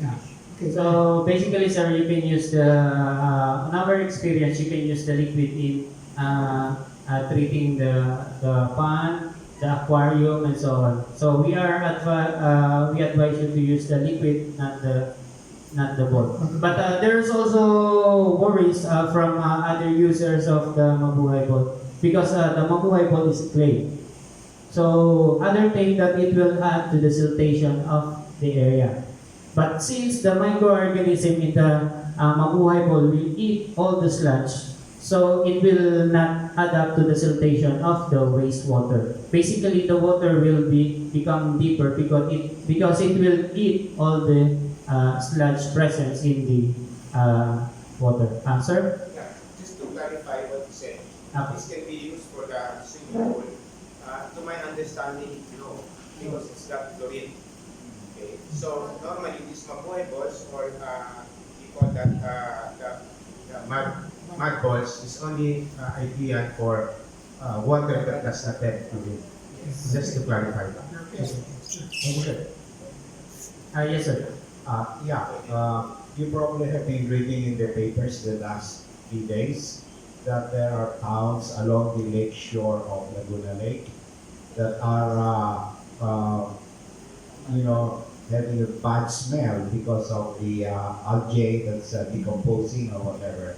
Yeah. Okay, So basically, sir, you can use the, in our experience, you can use the liquid in treating the pond, the aquarium, and so on. So we advise you to use the liquid, not the ball. But there's also worries from other users of the Mabuhay ball because the Mabuhay ball is clay. So other think that it will add to the siltation of the area. But since the microorganism in the Mabuhay ball will eat all the sludge, so it will not adapt to the siltation of the wastewater. Basically, the water will become deeper because it will eat all the sludge presence in the water. Answer? Yeah, just to clarify what you said, Okay. this can be used for the swimming pool. To my understanding, no, because it's got chlorine. Okay, so normally these Mabuhay balls, or we call that the mud balls, is only ideal for water that does not have chlorine. Just to clarify that. Yes, sir. Yes, sir. You probably have been reading in the papers the last few days that there are towns along the lake shore of Laguna Lake that are, having a bad smell because of the algae that's decomposing or whatever.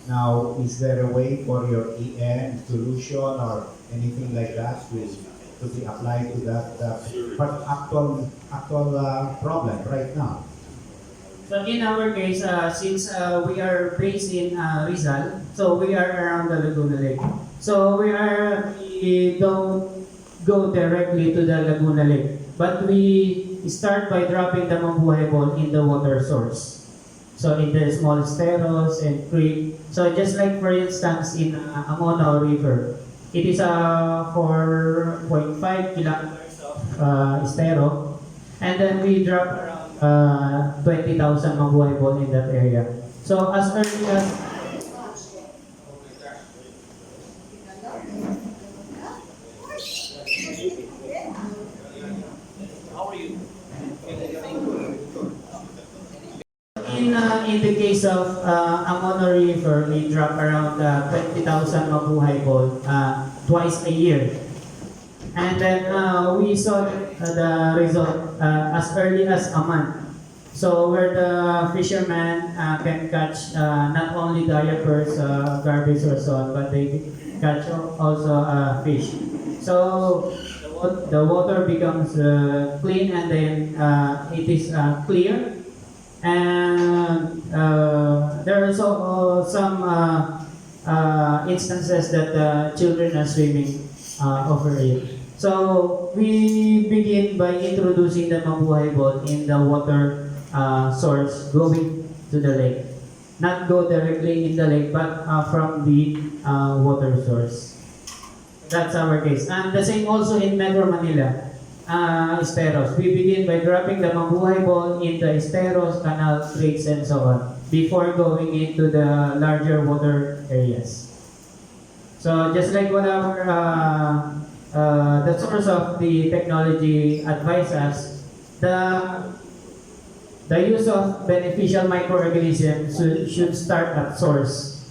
Now, is there a way for your EN solution or anything like that to be applied to that actual problem right now? So in our case, since we are based in Rizal, so we are around the Laguna Lake. So we don't go directly to the Laguna Lake, but we start by dropping the Mabuhay ball in the water source. So in the small steros and creek. So just like for instance in Amono River, it is 4.5 kilometers of estero, and then we drop around 20,000 Mabuhay ball in that area. So as early as in the case of Amono River, we drop around 20,000 Mabuhay ball twice a year. And then we saw the result as early as a month. So where the fishermen can catch not only diapers, garbage or so on, but they catch also fish. So the water becomes clean, and then it is clear. And there are also some instances that children are swimming over it. So we begin by introducing the Mabuhay ball in the water source going to the lake. Not go directly in the lake, but from the water source. That's our case. And the same also in Metro Manila. Esteros. We begin by dropping the Mabuhay ball in the esteros, canal, creeks, and so on before going into the larger water areas. So just like what our the source of the technology advises us, the use of beneficial microorganisms should start at source.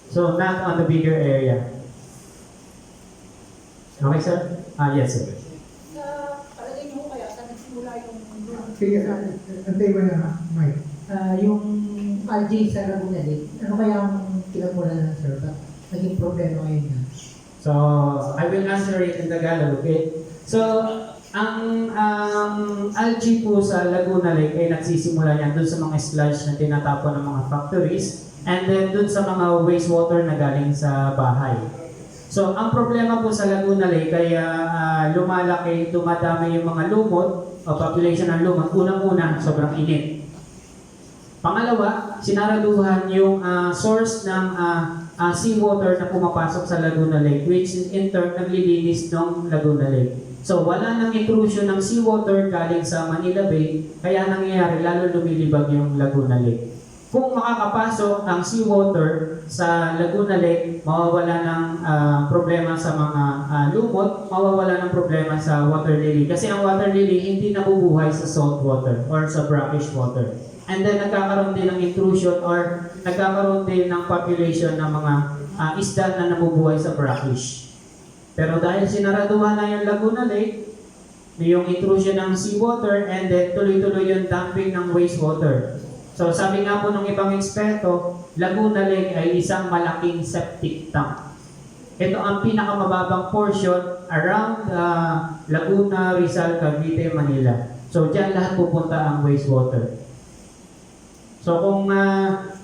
So not on the bigger area. Okay, sir? Yes, sir. Palagay mo kaya sa nagsimula yung Sige, antay mo na, Mike. yung algae sa Laguna Lake, ano kaya ang pinagmulan ng sir? Ba't naging problema ngayon yan? So, I will answer it in Tagalog, okay? So, ang algae po sa Laguna Lake ay nagsisimula yan dun sa mga sludge na tinatapon ng mga factories, and then dun sa mga wastewater na galing sa bahay. So, ang problema po sa Laguna Lake, kaya lumalaki, dumadami yung mga lumot o population ng lumot. Unang-una, sobrang init. Pangalawa, sinaraduhan yung source ng seawater na pumapasok sa Laguna Lake, which in turn naglilinis ng Laguna Lake. So, wala nang intrusion ng seawater galing sa Manila Bay, kaya nangyayari, lalo lumilibag yung Laguna Lake. kung makakapasok ang seawater sa Laguna Lake, mawawala ng problema sa mga lumot, mawawala ng problema sa water lily. Kasi ang water lily hindi nabubuhay sa salt water or sa brackish water. And then nagkakaroon din ng intrusion or nagkakaroon din ng population ng mga isda na nabubuhay sa brackish. Pero dahil sinaraduhan na yung Laguna Lake, yung intrusion ng seawater, and then tuloy-tuloy yung dumping ng wastewater. So sabi nga po ng ibang eksperto, Laguna Lake ay isang malaking septic tank. Ito ang pinakamababang portion around Laguna, Rizal, Cavite, Manila. So dyan lahat pupunta ang wastewater. So kung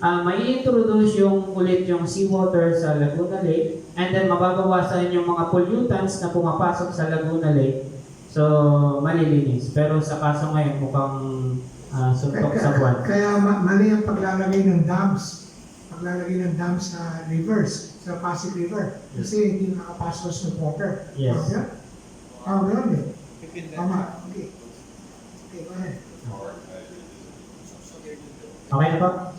mai-introduce ulit yung seawater sa Laguna Lake, and then mababawasan yung mga pollutants na pumapasok sa Laguna Lake, so malilinis. Pero sa kaso ngayon mukhang suntok sa buwan. Kaya mali ang paglalagay ng dams. Paglalagay ng dams sa rivers, sa Pasig River. Kasi hindi nakapasok sa water. Yes. Ganun din. Tama. Okay. Okay, go ahead. Okay na po?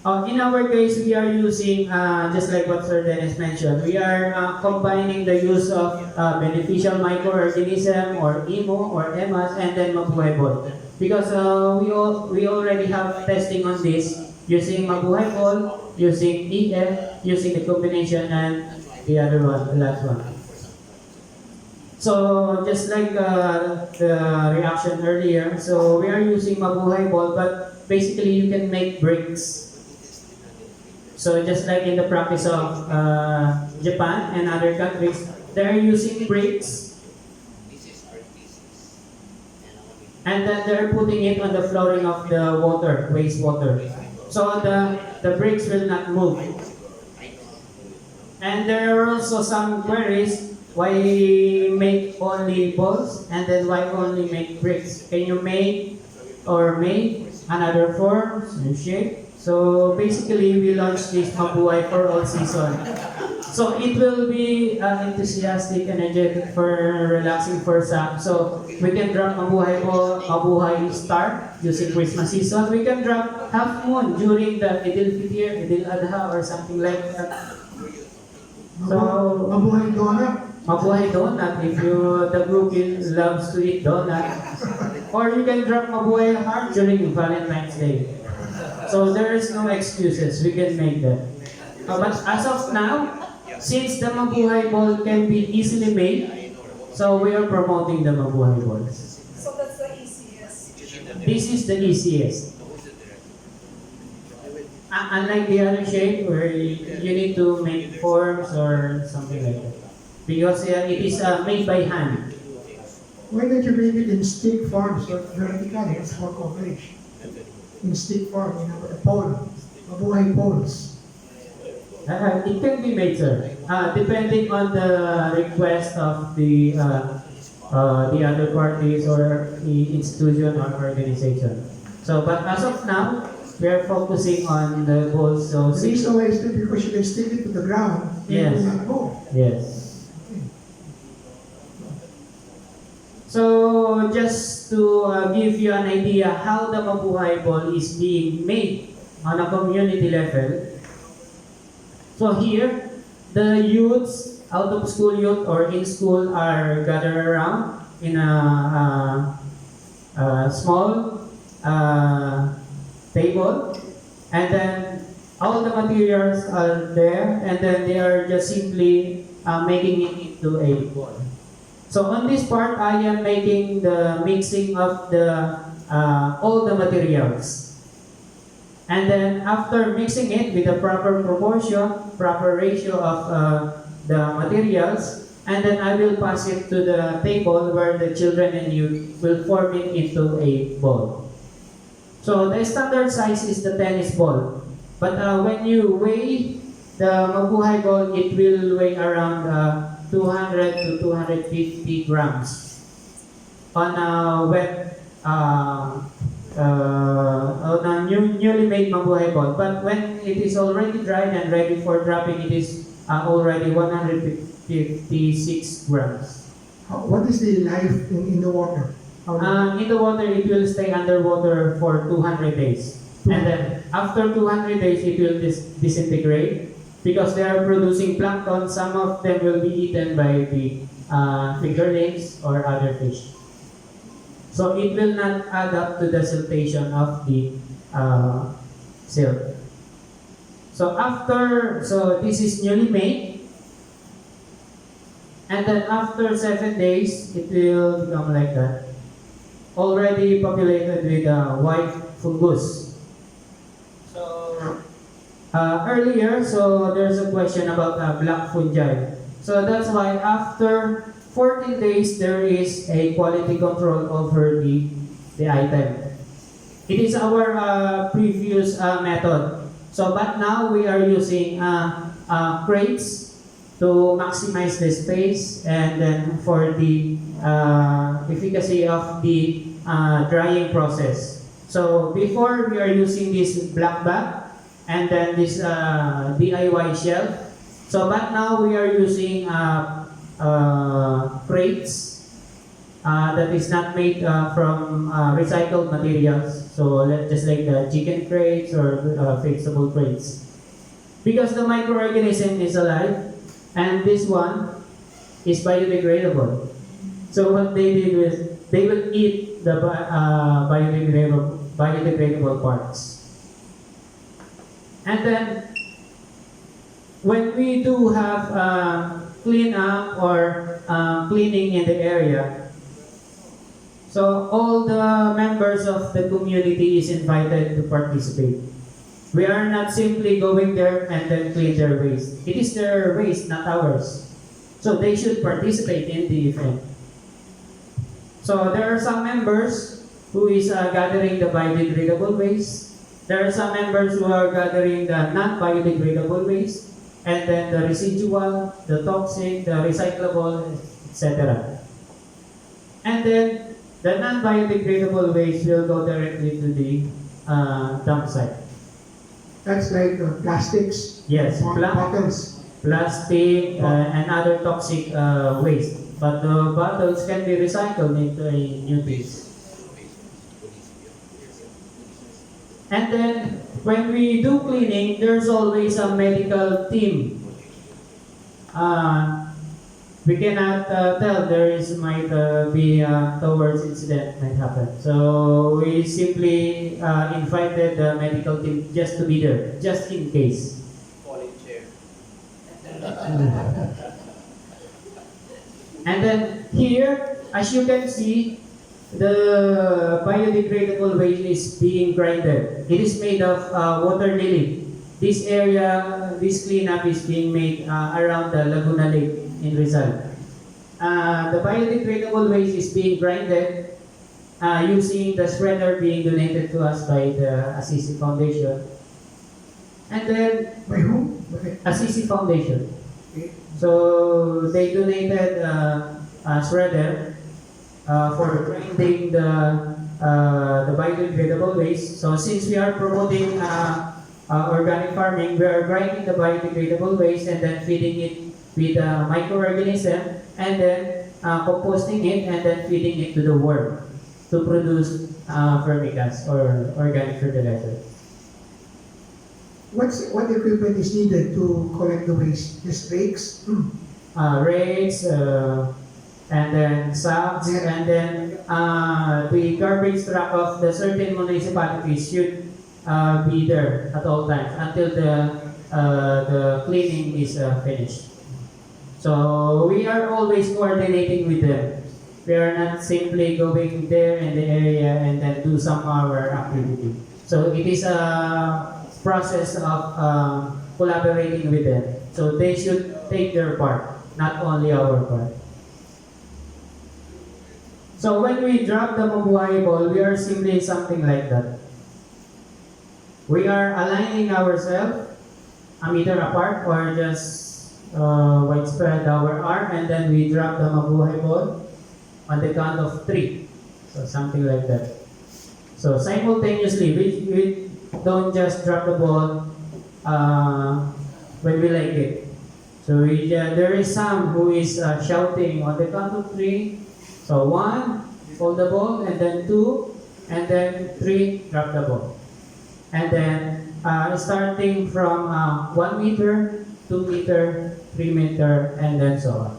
In our case, we are using, just like what Sir Dennis mentioned, we are combining the use of beneficial microorganism or IMO or EMAS and then Mabuhay Ball. Because we already have testing on this using Mabuhay Ball, using EF, using the combination and the other one, the last one. So just like the reaction earlier, so we are using Mabuhay Ball, but basically you can make bricks. So just like in the practice of Japan and other countries, they're using bricks, and then they're putting it on the flooring of the wastewater. So the bricks will not move. And there are also some queries, why make only balls and then why only make bricks? Can you make another form, new shape? So basically, we launched this Mabuhay for all season. So it will be enthusiastic, energetic, for relaxing for some. So we can drop Mabuhay Ball, Mabuhay Star using Christmas season. We can drop Half Moon during the Idil Fitr, Idil Adha, or something like that. So Mabuhay Donut. Mabuhay Donut if the group loves to eat donut. Or you can drop Mabuhay Heart during Valentine's Day. So there is no excuses, we can make that. But as of now, since the Mabuhay Ball can be easily made, so we are promoting the Mabuhay Balls. So that's the easiest. This is the easiest. Unlike the other shape where you need to make forms or something like that. Because it is made by hand. Why don't you make it in stick form so vertically, it's more coverage? In stick form, a pole, Mabuhay poles. It can be made, sir. Depending on the request of the other parties or the institution or organization. So, but as of now, we are focusing on the goals. So, The reason why is that because you can stick it to the ground, Yes. it will not go. yes. So, just to give you an idea how the Mabuhay Ball is being made on a community level. So here, the youths, out of school youth or in school, are gathered around in a small table, and then all the materials are there, and then they are just simply making it into a ball. So on this part, I am making the mixing of all the materials. And then after mixing it with the proper proportion, proper ratio of the materials, and then I will pass it to the table where the children and youth will form it into a ball. So the standard size is the tennis ball. But when you weigh the Mabuhay Ball, it will weigh around 200 to 250 grams on a wet, on a newly made Mabuhay Ball. But when it is already dried and ready for dropping, it is already 156 grams. What is the life in the water? In the water, it will stay underwater for 200 days. And then after 200 days, it will disintegrate because they are producing plankton. Some of them will be eaten by the fingerlings or other fish. So it will not add up to the siltation of the silt. So this is newly made. And then after 7 days, it will become like that. Already populated with white fungus. So earlier, so there's a question about black fungi. So that's why after 14 days, there is a quality control over the item. It is our previous method. So, but now we are using crates to maximize the space and then for the efficacy of the drying process. So, before we are using this black bag and then this DIY shelf. So, but now we are using crates that is not made from recycled materials. So just like the chicken crates or vegetable crates. Because the microorganism is alive and this one is biodegradable. So what they did was they will eat the biodegradable parts. And then when we do have clean up or cleaning in the area, so all the members of the community is invited to participate. We are not simply going there and then clean their waste. It is their waste, not ours. So they should participate in the event. So there are some members who is gathering the biodegradable waste. There are some members who are gathering the non-biodegradable waste. And then the residual, the toxic, the recyclable, etc. And then the non-biodegradable waste will go directly to the dump site. That's like plastics, Yes, bottles. plastic and other toxic waste. But the bottles can be recycled into a new piece. And then when we do cleaning, there's always a medical team. We cannot tell might be towards incident might happen. So we simply invited the medical team just to be there, just in case. Falling chair. And then here, as you can see, the biodegradable waste is being grinded. It is made of water lily. This area, this cleanup is being made around the Laguna Lake in Rizal. The biodegradable waste is being grinded using the shredder being donated to us by the Assisi Foundation. And then, By whom? Okay. Assisi Foundation. Okay. So they donated a shredder for grinding the biodegradable waste. So since we are promoting organic farming, we are grinding the biodegradable waste and then feeding it with a microorganism and then composting it and then feeding it to the worm to produce vermicast or organic fertilizer. What equipment is needed to collect the waste? Just rakes? Rakes, and then sacks, and then the garbage truck of the certain municipalities should be there at all times until the cleaning is finished. So we are always coordinating with them. We are not simply going there in the area and then do some our activity. So it is a process of collaborating with them. So they should take their part, not only our part. So when we drop the Mabuhay ball, we are simply something like that. We are aligning ourselves a meter apart or just widespread our arm, and then we drop the Mabuhay ball on the count of 3. So something like that. So simultaneously, we don't just drop the ball when we like it. So there is some who is shouting on the count of 3. So 1, hold the ball, and then 2, and then 3, drop the ball. And then starting from 1 meter, 2 meter, 3 meter, and then so on.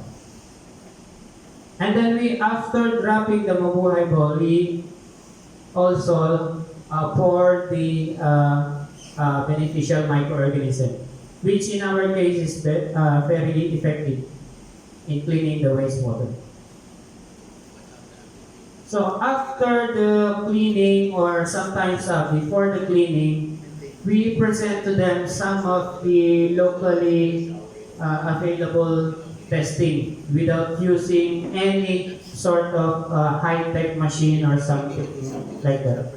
And then after dropping the Mabuhay ball, we also pour the beneficial microorganism, which in our case is very effective in cleaning the wastewater. So after the cleaning, or sometimes before the cleaning, we present to them some of the locally available testing without using any sort of high-tech machine or something like that.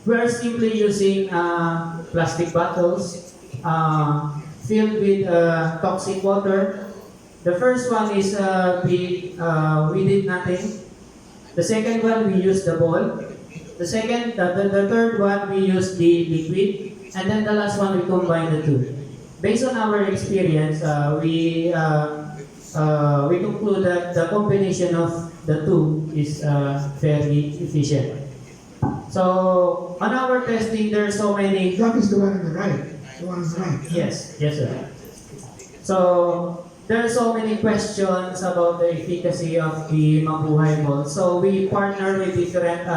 We are simply using plastic bottles filled with toxic water. The first one is we did nothing. The second one, we use the ball. The third one, we use the liquid. And then the last one, we combine the two. Based on our experience, we conclude that the combination of the two is very efficient. So on our testing, there are so many. That is the one on the right. The one on the right. Yes, sir. So there are so many questions about the efficacy of the Mabuhay ball. So we partner with different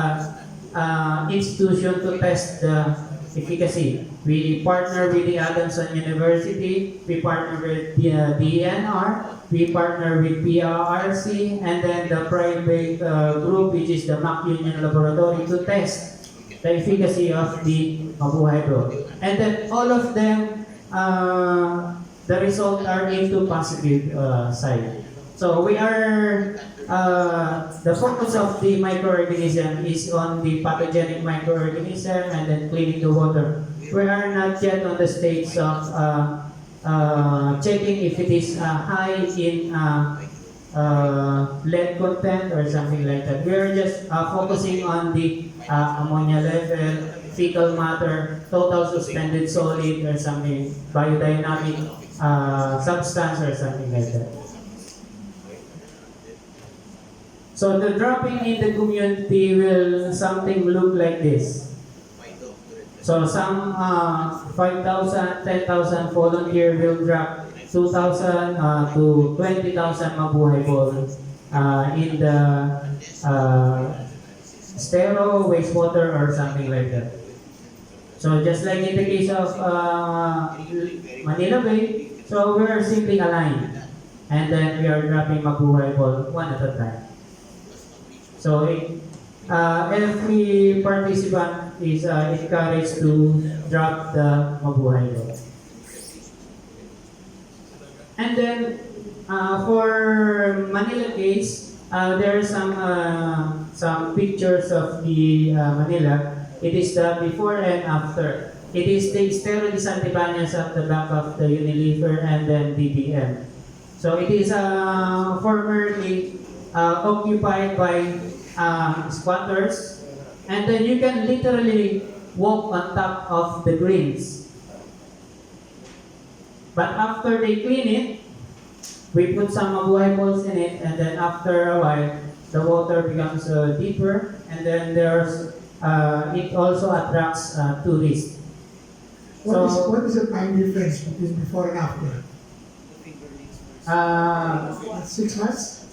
institutions to test the efficacy. We partner with the Adamson University, we partner with the DNR, we partner with PRRC, and then the private group, which is the Mac Union Laboratory, to test the efficacy of the Mabuhay ball. And then all of them, the results are into positive side. So we are, the focus of the microorganism is on the pathogenic microorganism and then cleaning the water. We are not yet on the stage of checking if it is high in lead content or something like that. We are just focusing on the ammonia level, fecal matter, total suspended solid or something, biodynamic substance or something like that. So the dropping in the community will something look like this. So some 5,000, 10,000 volunteer will drop 2,000 to 20,000 Mabuhay balls in the stereo, wastewater or something like that. So just like in the case of Manila Bay, so we are simply aligned, and then we are dropping Mabuhay ball one at a time. So every participant is encouraged to drop the Mabuhay ball. And then for Manila case, there are some pictures of the Manila. It is the before and after. It is the Estero de Santibañez at the back of the Unilever and then DBM. So it is formerly occupied by squatters, and then you can literally walk on top of the greens. But after they clean it, we put some Mabuhay balls in it, and then after a while, the water becomes deeper, and then there's it also attracts tourists. What is the time difference between before and after? 6 months?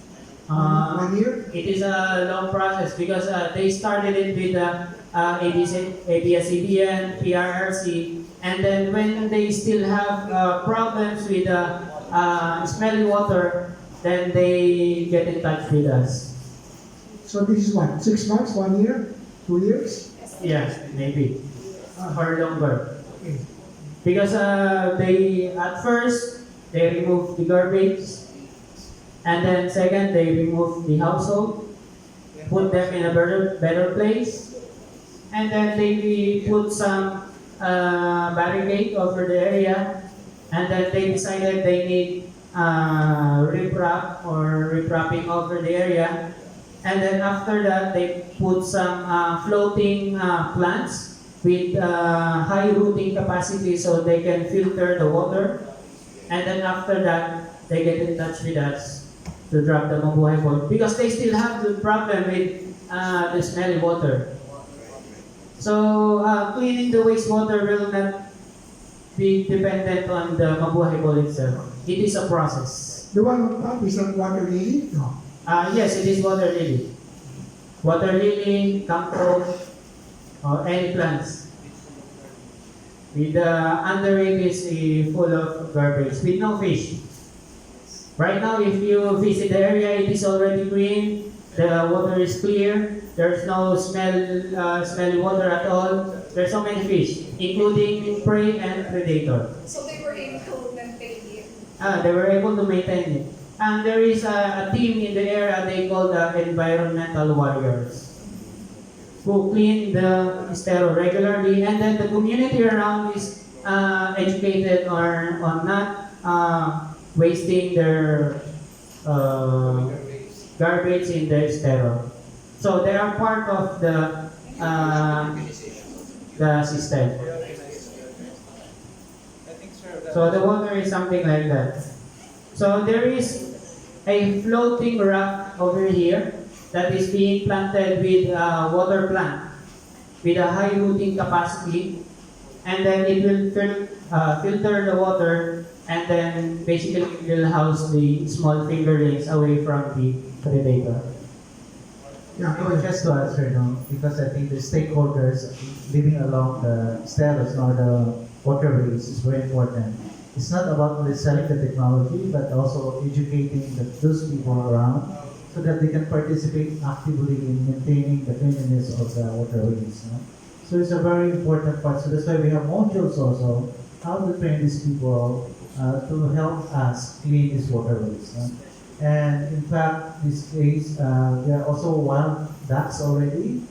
1 year? It is a long process because they started it with ABCDF, PRRC, and then when they still have problems with smelly water, then they get in touch with us. So this is what? 6 months? 1 year? 2 years? Yeah, maybe. Or longer. Okay. Because they, at first, they remove the garbage, and then second, they remove the household, put them in a better place, and then they put some barricade over the area, and then they decided they need riprap or riprapping over the area, and then after that, they put some floating plants with high rooting capacity so they can filter the water, and then after that, they get in touch with us. to drop the Mabuhay boat because they still have the problem with the smelly water. So cleaning the wastewater will not be dependent on the Mabuhay bowl itself. It is a process. The one on top is that water lily? No. Yes, it is water lily. Water lily, camphor, or any plants. With the under it is full of garbage with no fish. Right now, if you visit the area, it is already green. The water is clear. There's no smelly water at all. There's so many fish, including prey and predator. So they were able to maintain it. They were able to maintain it. And there is a team in the area they call the environmental warriors who clean the estero regularly, and then the community around is educated on not wasting their garbage in the estero. So they are part of the system. So the water is something like that. So there is a floating rock over here that is being planted with a water plant with a high rooting capacity, and then it will filter the water, and then basically it will house the small fingerlings away from the predator. Yeah, go ahead. Just to answer, no, because I think the stakeholders living along the steros or the waterways is very important. It's not about only selling the technology, but also educating those people around so that they can participate actively in maintaining the cleanliness of the waterways. No? So it's a very important part. So that's why we have modules also, how to train these people to help us clean these waterways. No? And in fact, these days, there are also wild ducks already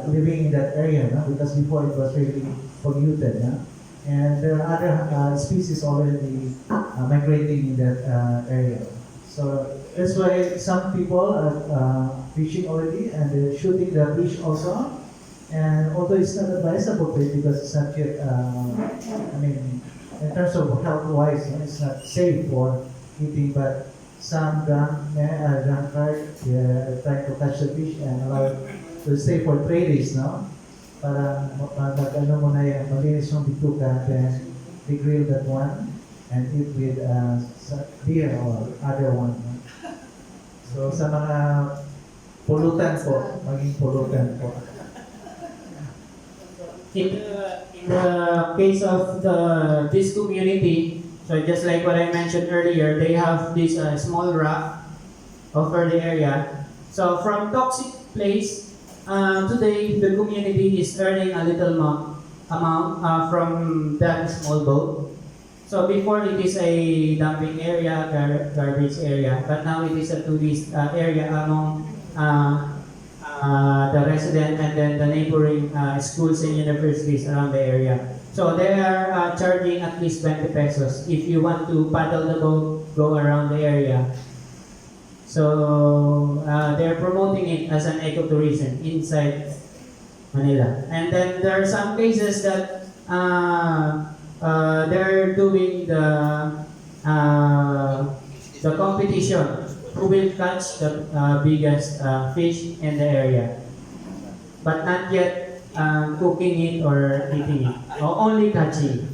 living in that area, no? Because before it was really polluted. No? And there are other species already migrating in that area. So that's why some people are fishing already, and they're shooting the fish also. And although it's not advisable to it because it's not yet, in terms of health-wise, it's not safe for eating, but some drunkard trying to catch the fish and allow it to stay for 3 days, no? Para mag-ano mo na yan, malinis yung bituka, then they grill that one and eat with beer or other one. No? So sa mga pulutan po, maging pulutan po. In the case of this community, so just like what I mentioned earlier, they have this small rock over the area. So from toxic place, today the community is earning a little amount from that small boat. So before it is a dumping area, garbage area, but now it is a tourist area among the resident and then the neighboring schools and universities around the area. So they are charging at least 20 pesos if you want to paddle the boat, go around the area. So they're promoting it as an ecotourism inside Manila. And then there are some cases that they're doing the competition who will catch the biggest fish in the area, but not yet cooking it or eating it, or only catching it.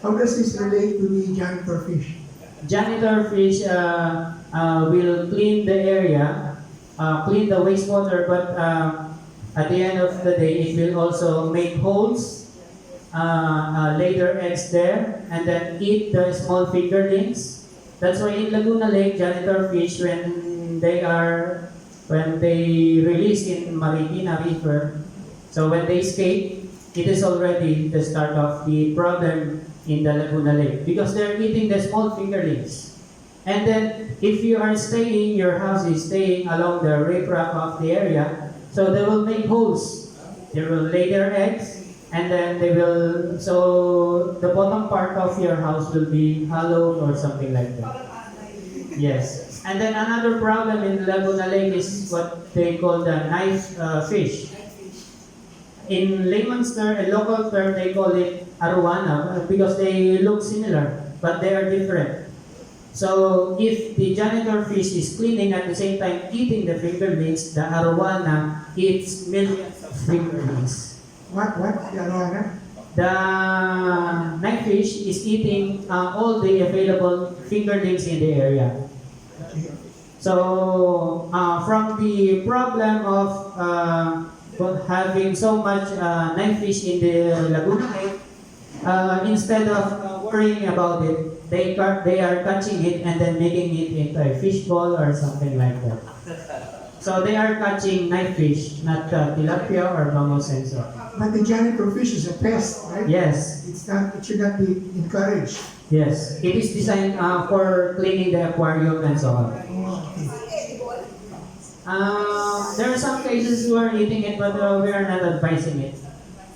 How does this relate to the janitor fish? Janitor fish will clean the area, clean the wastewater, but at the end of the day, it will also make holes, lay their eggs there, and then eat the small fingerlings. That's why in Laguna Lake, janitor fish, when they release in Marikina River, so when they escape, it is already the start of the problem in the Laguna Lake because they're eating the small fingerlings. And then if you are staying, your house is staying along the riprap of the area, so they will make holes. They will lay their eggs, and then so the bottom part of your house will be hollowed or something like that. Yes. And then another problem in Laguna Lake is what they call the knife fish. In layman's term, a local term, they call it arowana because they look similar, but they are different. So if the janitor fish is cleaning at the same time eating the fingerlings, the arowana eats millions of fingerlings. What? The arowana? The knife fish is eating all the available fingerlings in the area. So from the problem of having so much knife fish in the Laguna Lake, instead of worrying about it, they are catching it and then making it into a fish ball or something like that. So they are catching knife fish, not tilapia or bango sensor. But the janitor fish is a pest, right? Yes, It's not. It should not be encouraged. yes. It is designed for cleaning the aquarium and so on. Edible. There are some cases who are eating it, but we are not advising it.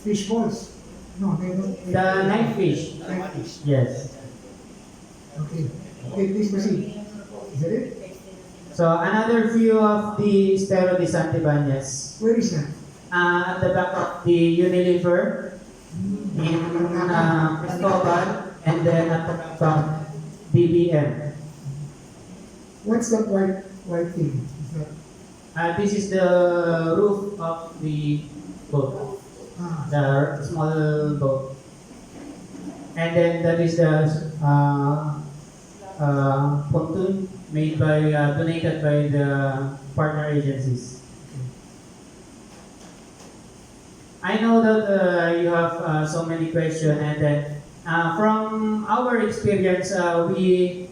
Fish balls. No, they don't. The knife fish, Knife fish. yes. Okay. Okay, please proceed. Is that it? So another view of the Estero de Santibáñez. Where is that? At the back of the Unilever in Cristobal, and then at the back of DBM. What's that white thing? Is that? This is the roof of the boat, the small boat. And then that is the pontoon made by, donated by the partner agencies. I know that you have so many questions, and then from our experience, we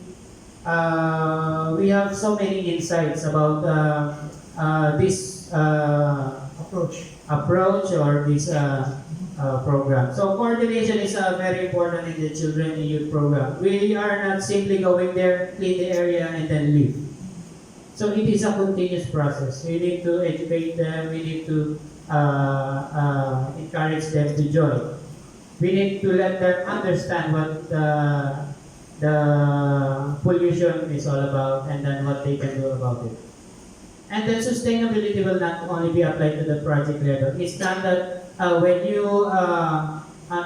have so many insights about this approach or this program. So coordination is very important in the children and youth program. We are not simply going there, clean the area, and then leave. So it is a continuous process. We need to educate them. We need to encourage them to join. We need to let them understand what the pollution is all about and then what they can do about it. And then sustainability will not only be applied to the project level. It's not that when you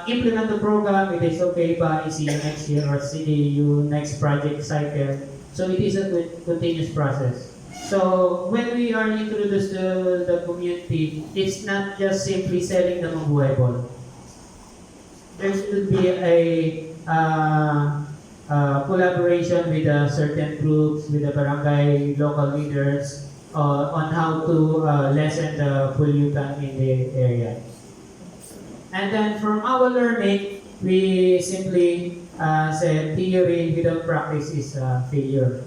implement the program, it is okay, but see you next year or see you next project cycle. So it is a continuous process. So when we are introduced to the community, it's not just simply selling the Mabuhay ball. There should be a collaboration with certain groups, with the barangay, local leaders, on how to lessen the pollutant in the area. And then from our learning, we simply said theory without practice is failure.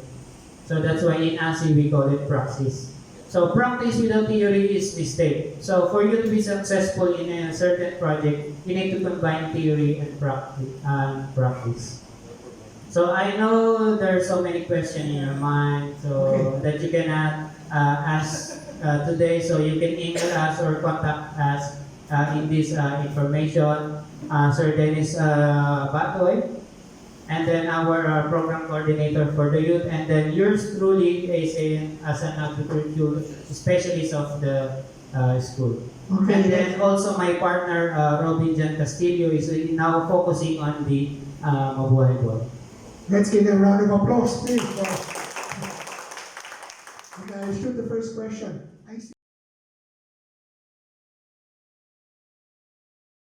So that's why in ASI we call it praxis. So practice without theory is mistake. So for you to be successful in a certain project, you need to combine theory and practice. So I know there are so many questions in your mind, so that you cannot ask today. So you can email us or contact us in this information. Sir Dennis Batoy, and then our program coordinator for the youth, and then yours truly is as an agricultural specialist of the school. Okay. And then also my partner, Robin Jan Castillo, is now focusing on the Mabuhay Ball. Let's give them a round of applause, please. Okay, shoot the first question.